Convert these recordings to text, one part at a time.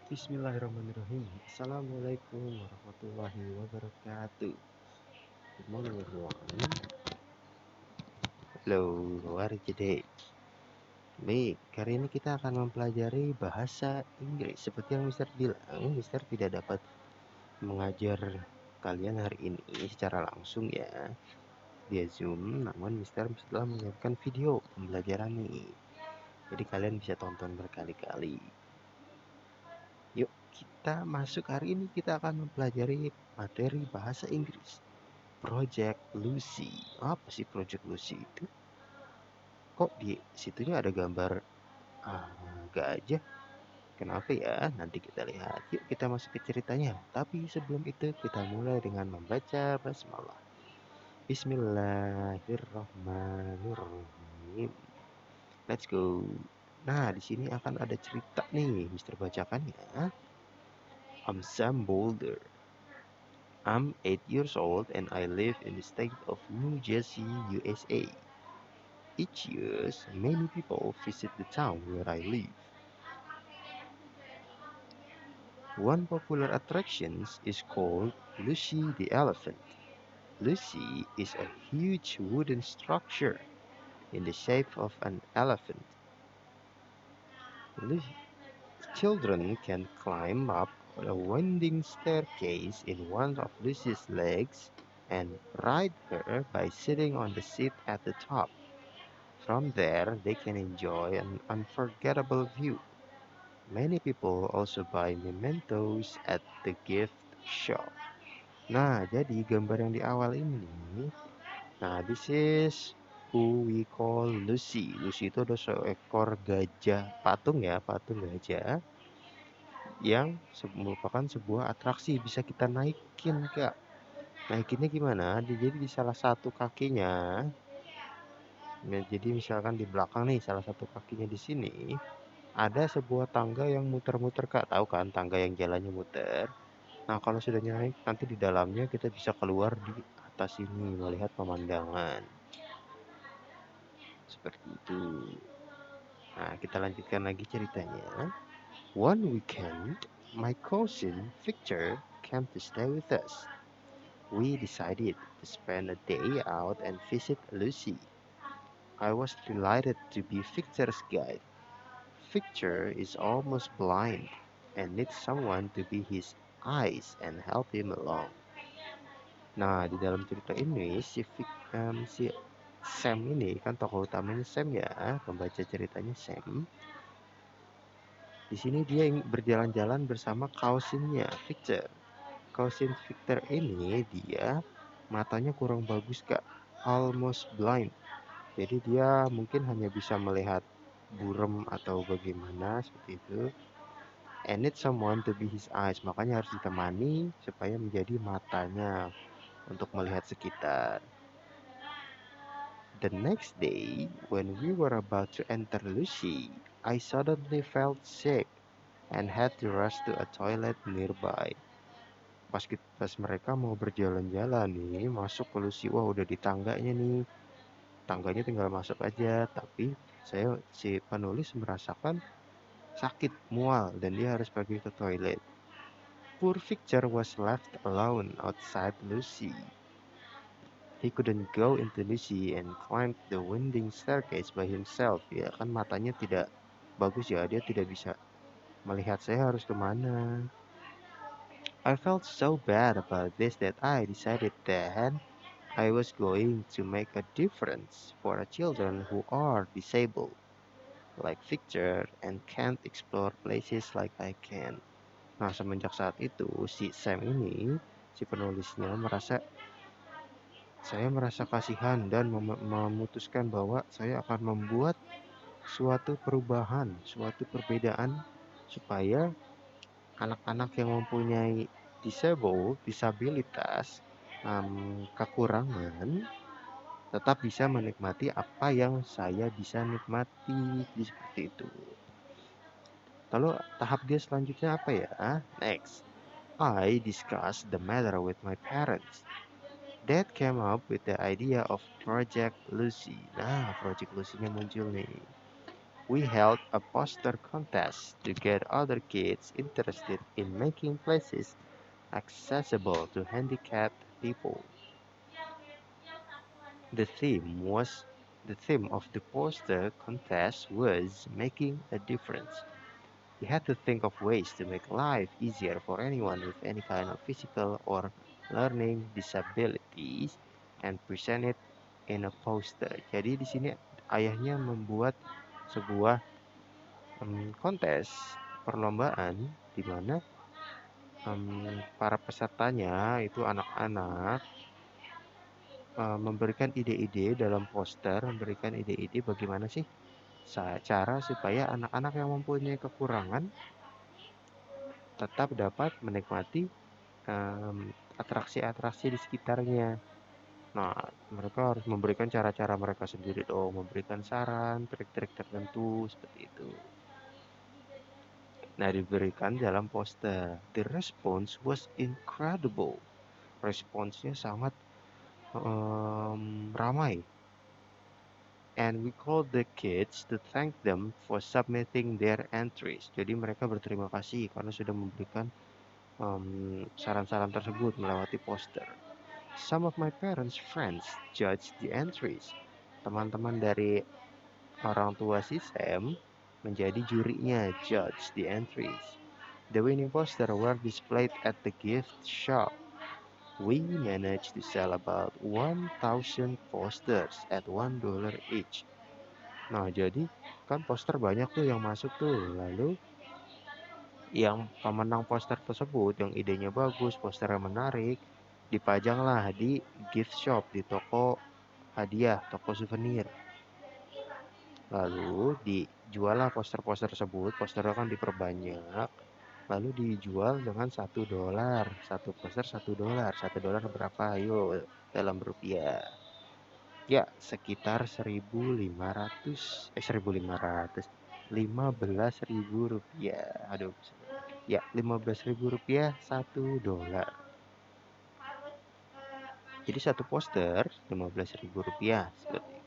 Bismillahirrahmanirrahim. Assalamualaikum warahmatullahi wabarakatuh. Good morning everyone. Hello, how are you today? Baik, kali ini kita akan mempelajari bahasa Inggris. Seperti yang Mister bilang, Mister tidak dapat mengajar kalian hari ini secara langsung ya, via Zoom. Namun Mister telah menyiapkan video pembelajaran nih. Jadi kalian bisa tonton berkali-kali. Yuk, kita masuk hari ini. Kita akan mempelajari materi bahasa Inggris. Project Lucy. Apa sih Project Lucy itu? Kok di situnya ada gambar gajah? Kenapa ya? Nanti kita lihat. Yuk kita masuk ke ceritanya. Tapi sebelum itu kita mulai dengan membaca basmalah. Bismillahirrahmanirrahim. Let's go. Nah, di sini akan ada cerita nih, Mister bacakan ya. I'm Sam Boulder. I'm 8 years old and I live in the state of New Jersey, USA. Each year, many people visit the town where I live. One popular attraction is called Lucy the Elephant. Lucy is a huge wooden structure in the shape of an elephant. Children can climb up a winding staircase in one of Lucy's legs and ride her by sitting on the seat at the top. From there, they can enjoy an unforgettable view. Many people also buy mementos at the gift shop. Nah, jadi gambar yang di awal ini nih. Nah, this is who we call Lucy. Lucy itu ada seekor gajah, patung ya, patung gajah yang merupakan sebuah atraksi, bisa kita naikin, Kak. Naikinnya gimana? Jadi di salah satu kakinya. Nah, jadi misalkan di belakang nih, salah satu kakinya di sini ada sebuah tangga yang muter-muter, Kak. Tahu kan tangga yang jalannya muter? Nah, kalau sudah naik, nanti di dalamnya kita bisa keluar di atas ini melihat pemandangan. Seperti itu. Nah, kita lanjutkan lagi ceritanya. One weekend, my cousin Victor came to stay with us. We decided to spend a day out and visit Lucy. I was delighted to be Victor's guide. Victor is almost blind and needs someone to be his eyes and help him along. Nah, di dalam cerita ini si Sam ini kan tokoh utamanya Sam ya, pembaca ceritanya Sam. Di sini dia berjalan-jalan bersama cousinnya Victor. Cousin Victor ini dia matanya kurang bagus, Kak, almost blind. Jadi dia mungkin hanya bisa melihat buram atau bagaimana seperti itu. And need someone to be his eyes, makanya harus ditemani supaya menjadi matanya untuk melihat sekitar. The next day, when we were about to enter Lucy, I suddenly felt sick and had to rush to a toilet nearby. Pas mereka mau berjalan-jalan nih, masuk ke Lucy, wah udah di tangganya nih. Tangganya tinggal masuk aja, tapi si penulis merasakan sakit, mual, dan dia harus pergi ke toilet. Poor Victor was left alone outside Lucy. He couldn't go into Lucy and climb the winding staircase by himself. Ya kan matanya tidak bagus ya, dia tidak bisa melihat saya harus kemana. I felt so bad about this that I decided that I was going to make a difference for the children who are disabled, like Victor, and can't explore places like I can. Nah, semenjak saat itu, si Sam ini, si penulisnya saya merasa kasihan dan memutuskan bahwa saya akan membuat suatu perubahan, suatu perbedaan supaya anak-anak yang mempunyai disabilitas, kekurangan, tetap bisa menikmati apa yang saya bisa nikmati, seperti itu. Lalu tahap dia selanjutnya apa ya? Next, I discussed the matter with my parents. Dad came up with the idea of Project Lucy. Nah, Project Lucy-nya muncul nih. We held a poster contest to get other kids interested in making places accessible to handicapped people. The theme was the theme of the poster contest was making a difference. We had to think of ways to make life easier for anyone with any kind of physical or learning disabilities and present it in a poster. Jadi di sini ayahnya membuat sebuah kontes perlombaan di mana para pesertanya itu anak-anak memberikan ide-ide dalam poster, memberikan ide-ide bagaimana sih cara supaya anak-anak yang mempunyai kekurangan tetap dapat menikmati atraksi-atraksi di sekitarnya. Nah, mereka harus memberikan cara-cara mereka sendiri dong, memberikan saran, trik-trik tertentu seperti itu. Nah, diberikan dalam poster. The response was incredible. Responsnya sangat ramai. And we called the kids to thank them for submitting their entries. Jadi mereka berterima kasih karena sudah memberikan saran-saran tersebut melewati poster. Some of my parents' friends judged the entries. Teman-teman dari orang tua si Sam menjadi jurinya, judge the entries. The winning poster were displayed at the gift shop. We managed to sell about 1,000 posters at $1 each. Nah, jadi kan poster banyak tuh yang masuk tuh. Lalu yang pemenang poster tersebut yang idenya bagus, posternya menarik, dipajanglah di gift shop, di toko hadiah, toko souvenir. Lalu dijuallah poster-poster tersebut, posternya kan diperbanyak, lalu dijual dengan $1. Satu poster $1. $1 berapa? Ayo dalam rupiah. Ya, sekitar 1.500, 1.500, 15.000 rupiah. Aduh, ya 15.000 rupiah $1. Jadi satu poster 15.000 rupiah seperti itu.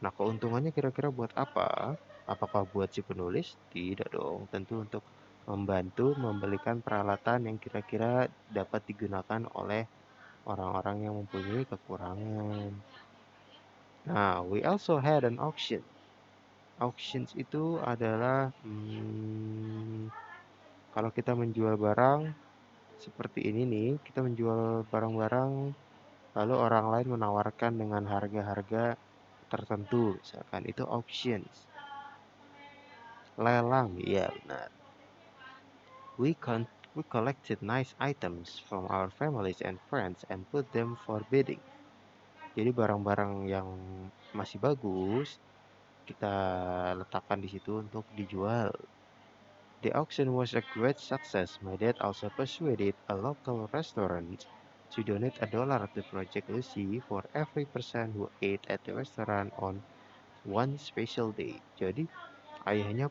Nah, keuntungannya kira-kira buat apa? Apakah buat si penulis? Tidak dong, tentu untuk membantu membelikan peralatan yang kira-kira dapat digunakan oleh orang-orang yang mempunyai kekurangan. Nah, we also had an auction. Auctions itu adalah kalau kita menjual barang seperti ini nih, kita menjual barang-barang lalu orang lain menawarkan dengan harga-harga tertentu, misalkan itu auctions. Lelang, ya benar. We collected nice items from our families and friends and put them for bidding. Jadi barang-barang yang masih bagus kita letakkan di situ untuk dijual. The auction was a great success. My dad also persuaded a local restaurant to donate $1 to Project Lucy for every person who ate at the restaurant on one special day. Jadi ayahnya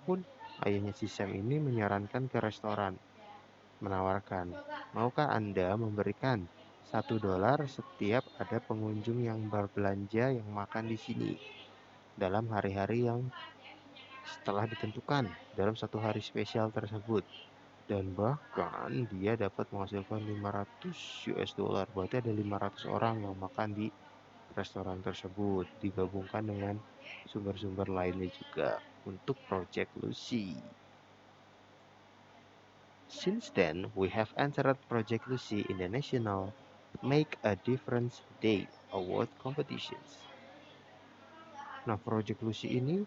si Sam ini menyarankan ke restoran, menawarkan, maukah Anda memberikan $1 setiap ada pengunjung yang berbelanja yang makan di sini dalam hari-hari yang setelah ditentukan dalam satu hari spesial tersebut. Dan bahkan dia dapat menghasilkan $500, berarti ada 500 orang yang makan di restoran tersebut, digabungkan dengan sumber-sumber lainnya juga untuk Project Lucy. Since then, we have entered Project Lucy in the National Make a Difference Day Award competitions. Nah, Project Lucy ini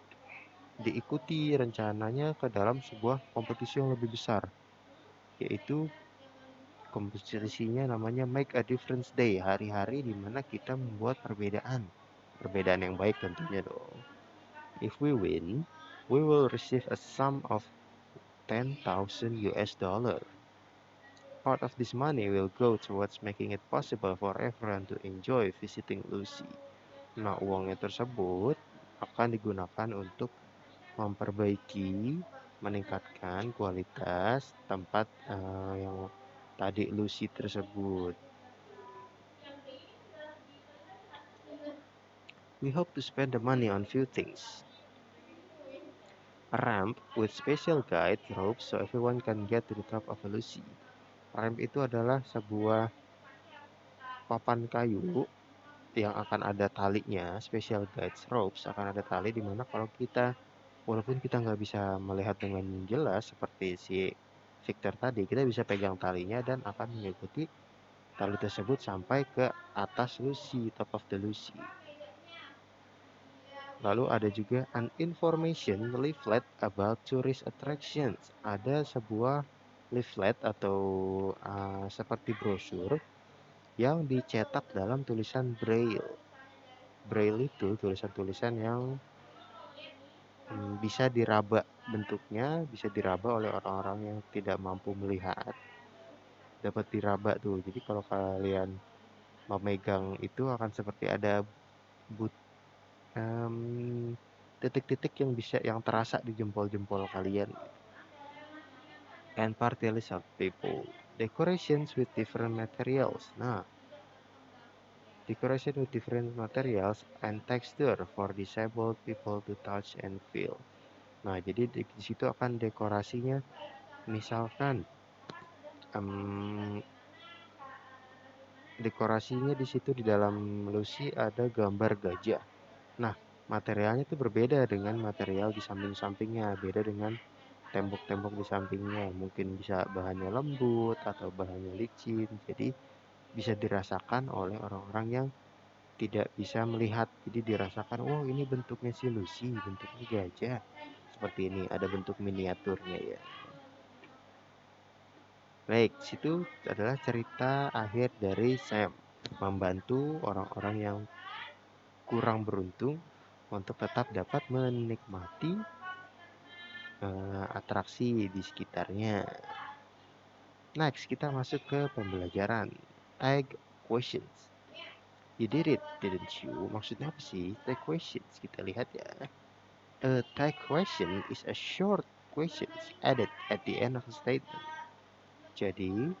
diikuti rencananya ke dalam sebuah kompetisi yang lebih besar, yaitu kompetisinya namanya Make a Difference Day, hari-hari di mana kita membuat perbedaan yang baik tentunya dong. If we win, we will receive a sum of $10,000. Part of this money will go towards making it possible for everyone to enjoy visiting Lucy. Nah, uangnya tersebut akan digunakan untuk memperbaiki, meningkatkan kualitas tempat yang tadi Lucy tersebut. We hope to spend the money on few things. A ramp with special guide ropes so everyone can get to the top of a Lucy. Ramp itu adalah sebuah papan kayu yang akan ada talinya, special guide ropes akan ada tali di mana kalau kita walaupun kita nggak bisa melihat dengan jelas seperti si Victor tadi, kita bisa pegang talinya dan akan mengikuti tali tersebut sampai ke atas Lucy, top of the Lucy. Lalu ada juga an information leaflet about tourist attractions. Ada sebuah leaflet atau seperti brosur yang dicetak dalam tulisan Braille. Braille itu tulisan-tulisan yang bisa diraba bentuknya, bisa diraba oleh orang-orang yang tidak mampu melihat. Dapat diraba tuh. Jadi kalau kalian memegang itu akan seperti ada titik-titik yang terasa di jempol-jempol kalian. And parties of people. Decorations with different materials. Nah, decoration with different materials and texture for disabled people to touch and feel. Nah, jadi di situ akan dekorasinya, misalkan dekorasinya di situ di dalam Lucy ada gambar gajah. Nah, materialnya itu berbeda dengan material di samping-sampingnya, beda dengan tembok-tembok di sampingnya. Mungkin bisa bahannya lembut atau bahannya licin. Jadi bisa dirasakan oleh orang-orang yang tidak bisa melihat. Jadi dirasakan, oh ini bentuknya si Lucy, bentuknya gajah. Seperti ini, ada bentuk miniaturnya ya. Baik, situ adalah cerita akhir dari Sam. Membantu orang-orang yang kurang beruntung untuk tetap dapat menikmati atraksi di sekitarnya. Next, kita masuk ke pembelajaran. Tag questions. You did it, didn't you? Maksudnya apa sih? Tag questions. Kita lihat ya. A tag question is a short question added at the end of a statement. Jadi,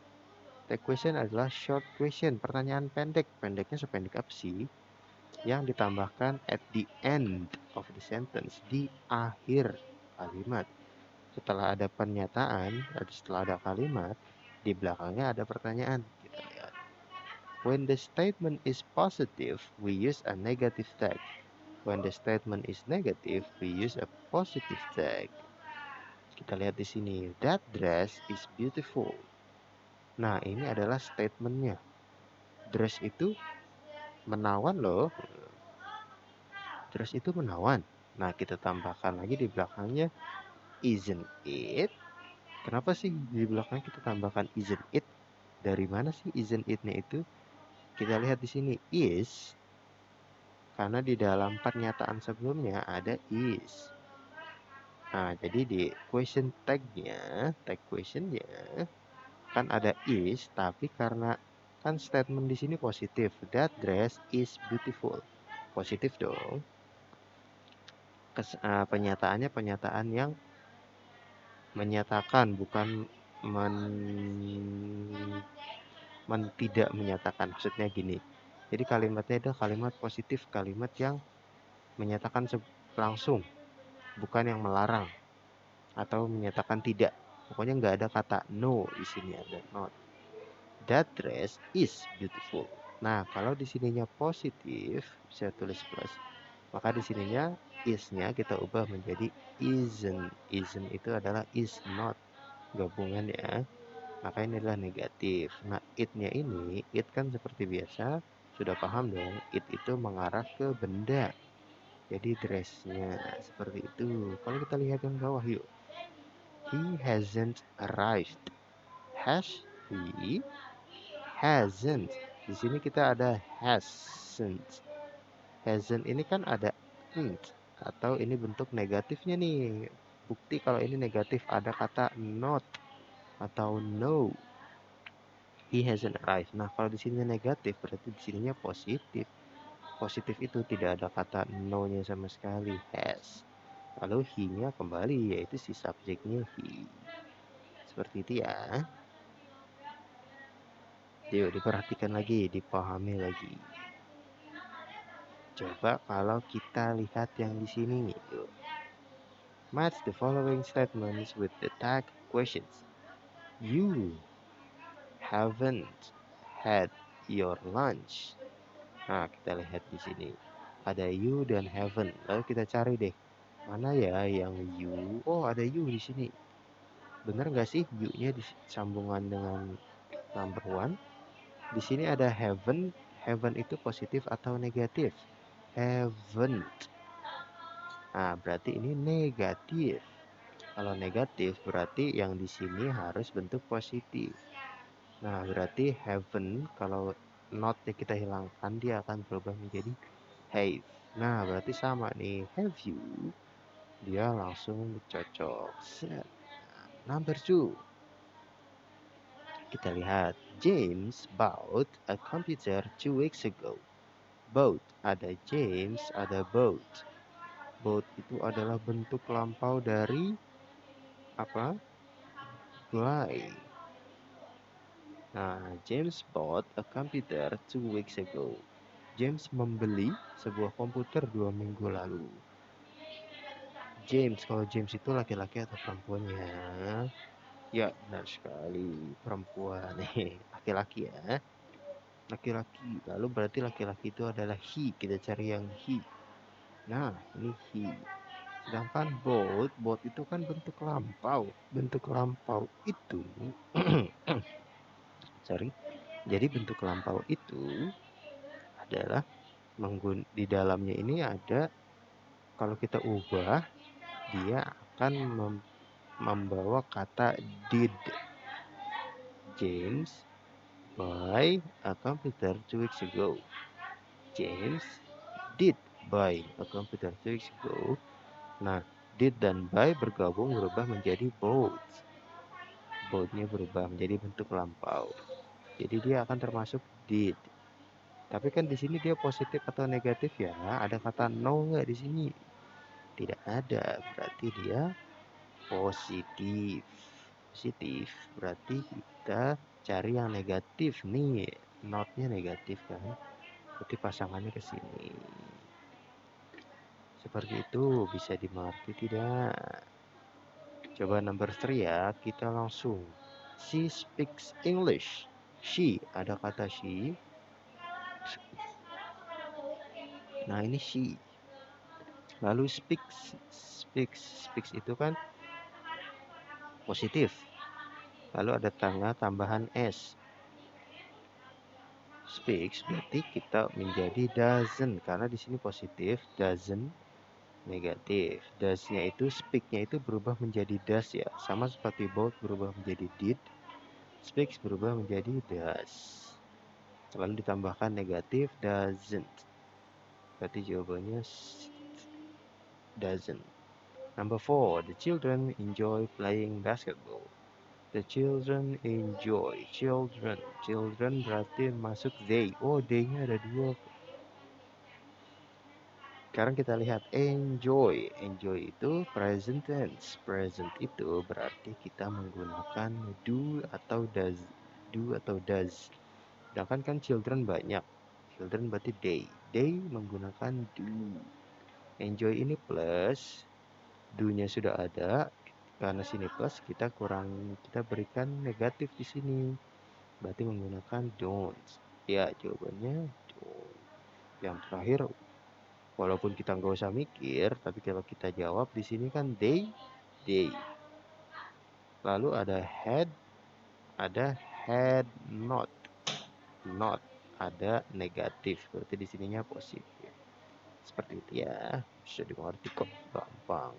tag question adalah short question, pertanyaan pendek. Pendeknya sependek apa sih? Yang ditambahkan at the end of the sentence, di akhir kalimat. Setelah ada pernyataan, setelah ada kalimat, di belakangnya ada pertanyaan. Kita lihat. When the statement is positive, we use a negative tag. When the statement is negative, we use a positive tag. Kita lihat di sini. That dress is beautiful. Nah, ini adalah statementnya. Dress itu menawan loh. Dress itu menawan. Nah, kita tambahkan lagi di belakangnya, isn't it? Kenapa sih di belakangnya kita tambahkan isn't it? Dari mana sih isn't it-nya itu? Kita lihat di sini is, karena di dalam pernyataan sebelumnya ada is. Nah, jadi di question tag-nya, tag question-nya kan ada is, tapi karena kan statement di sini positif. That dress is beautiful. Positif dong. Penyataannya penyataan yang menyatakan, bukan tidak menyatakan. Maksudnya gini. Jadi kalimatnya adalah kalimat positif, kalimat yang menyatakan langsung, bukan yang melarang atau menyatakan tidak. Pokoknya nggak ada kata no di sini, ada not. That dress is beautiful. Nah, kalau di sininya positif, bisa tulis plus. Maka di sininya is-nya kita ubah menjadi isn't. Isn't itu adalah is not, gabungan ya. Maka ini adalah negatif. Nah, it-nya ini, it kan seperti biasa, sudah paham dong, it itu mengarah ke benda. Jadi dress-nya seperti itu. Kalau kita lihat yang bawah yuk. He hasn't arrived. Has he? Hasn't. Di sini kita ada hasn't. Hasn't ini kan ada nt, atau ini bentuk negatifnya nih. Bukti kalau ini negatif, ada kata not atau no. He hasn't arrived. Nah, kalau di sini negatif berarti di sininya positif. Positif itu tidak ada kata no-nya sama sekali, has. Lalu he-nya kembali, yaitu si subjeknya he. Seperti itu ya. Yuk diperhatikan lagi, dipahami lagi. Coba kalau kita lihat yang di sini, yuk. Match the following statements with the tag questions. You haven't had your lunch. Nah, kita lihat di sini. Ada you dan haven't. Lalu kita cari deh. Mana ya yang you? Oh, ada you di sini. Bener nggak sih you-nya disambungan dengan number one? Di sini ada haven't. Haven't itu positif atau negatif? Haven't. Nah, berarti ini negatif. Kalau negatif berarti yang di sini harus bentuk positif. Nah, berarti haven't kalau not-nya kita hilangkan dia akan berubah menjadi have. Nah, berarti sama nih. Have you? Dia langsung cocok. Set. Number 2. Kita lihat. James bought a computer 2 weeks ago. Bought. Ada James, ada bought. Bought itu adalah bentuk lampau dari apa? Buy. Nah, James bought a computer 2 weeks ago. James membeli sebuah komputer 2 minggu lalu. James, kalau James itu laki-laki atau perempuan ya? Ya, benar sekali. Perempuan nih, laki-laki ya. Laki-laki. Lalu berarti laki-laki itu adalah he. Kita cari yang he. Nah, ini he. Sedangkan bought itu kan bentuk lampau. Bentuk lampau itu sorry. Jadi bentuk lampau itu adalah di dalamnya ini ada, kalau kita ubah dia akan membawa kata did. James buy a computer 2 weeks ago. James did buy a computer 2 weeks ago. Nah, did dan buy bergabung berubah menjadi bought. Bought-nya berubah menjadi bentuk lampau. Jadi dia akan termasuk did. Tapi kan di sini dia positif atau negatif ya? Ada kata no nggak di sini? Tidak ada. Berarti dia positif. Positif. Berarti kita cari yang negatif nih. Not-nya negatif kan? Berarti pasangannya ke sini. Seperti itu bisa dimengerti tidak? Coba number 3 ya. Kita langsung. She speaks English. She. Ada kata she. Nah, ini she. Lalu speaks itu kan positif. Lalu ada tanda tambahan s. Speaks berarti kita menjadi doesn't karena di sini positif, doesn't negatif. Does-nya itu speak-nya itu berubah menjadi does ya. Sama seperti both berubah menjadi did. Speaks berubah menjadi does. Lalu ditambahkan negatif doesn't. Berarti jawabannya doesn't. Number 4, the children enjoy playing basketball. The children enjoy. Children berarti masuk they. Oh, they-nya ada 2. Sekarang kita lihat enjoy. Enjoy itu present tense. Present itu berarti kita menggunakan do atau does. Do atau does. Sedangkan kan children banyak. Children berarti they. They menggunakan do. Enjoy ini plus. Do-nya sudah ada. Karena sini plus kita berikan negatif di sini. Berarti menggunakan don't. Ya, jawabannya don't. Yang terakhir, walaupun kita nggak usah mikir, tapi kalau kita jawab di sini kan they. Lalu ada had not. Not ada negatif, berarti di sininya positif. Seperti itu ya, bisa dimengerti kok, gampang.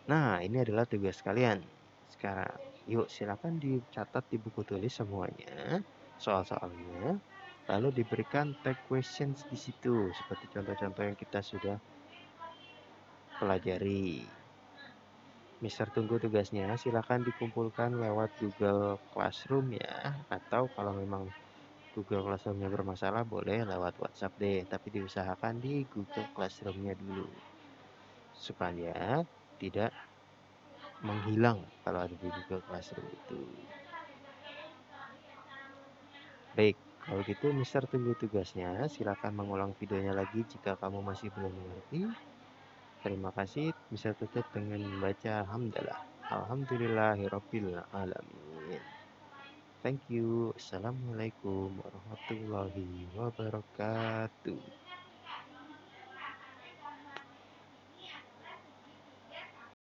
Nah, ini adalah tugas kalian. Sekarang, yuk silakan dicatat di buku tulis semuanya, soal-soalnya. Lalu diberikan tag questions di situ, seperti contoh-contoh yang kita sudah pelajari. Mister tunggu tugasnya, silakan dikumpulkan lewat Google Classroom ya. Atau kalau memang Google Classroom-nya bermasalah, boleh lewat WhatsApp deh. Tapi diusahakan di Google Classroom-nya dulu. Supaya tidak menghilang kalau ada di Google Classroom itu. Baik, kalau gitu Mister tunggu tugasnya. Silakan mengulang videonya lagi jika kamu masih belum mengerti. Terima kasih, bisa tutup dengan membaca Alhamdulillah. Alhamdulillahirabbil alamin. Thank you. Assalamualaikum warahmatullahi wabarakatuh.